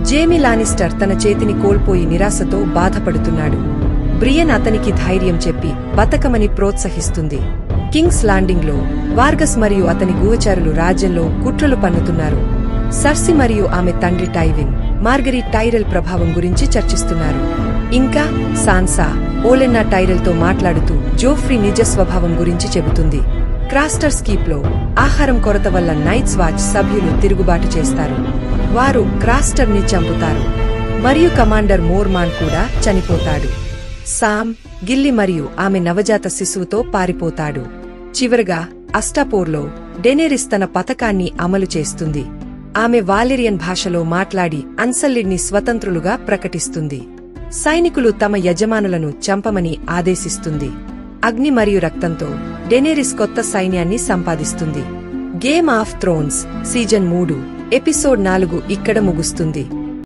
Jamie Lannister తన చేతిని కోల్పోయి నిరాశతో బాధపడుతున్నాడు. బ్రియన్ అతనికి ధైర్యం చెప్పి బతకమని ప్రోత్సహిస్తుంది. కింగ్స్ లాండింగ్లో వార్గస్ మరియు అతని గూహచారులు రాజ్యంలో కుట్రలు పన్నుతున్నారు. సర్సి మరియు ఆమె తండ్రి టైవిన్, మార్గరీట్ టైరెల్ ప్రభావం గురించి చర్చిస్తున్నారు. ఇంకా సాన్సా ఓలెన్నా టైరెల్తో మాట్లాడుతూ జోఫ్రీ నిజ స్వభావం గురించి చెబుతుంది. క్రాస్టర్స్ కీప్లో ఆహారం కొరత వల్ల నైట్స్ వాచ్ సభ్యులు తిరుగుబాటు చేస్తారు. వారు క్రాస్టర్ని చంపుతారు మరియు కమాండర్ మోర్మాన్ కూడా చనిపోతాడు. సామ్, గిల్లి మరియు ఆమె నవజాత శిశువుతో పారిపోతాడు. చివరగా అస్టాపోర్లో డెనేరిస్ తన పథకాన్ని అమలు చేస్తుంది. ఆమె వాలెరియన్ భాషలో మాట్లాడి అన్సల్లిడ్ని స్వతంత్రులుగా ప్రకటిస్తుంది. సైనికులు తమ యజమానులను చంపమని ఆదేశిస్తుంది. అగ్ని మరియు రక్తంతో డెనేరిస్ కొత్త సైన్యాన్ని సంపాదిస్తుంది. Game of Thrones season 3 episode 4 ఇక్కడ ముగుస్తుంది.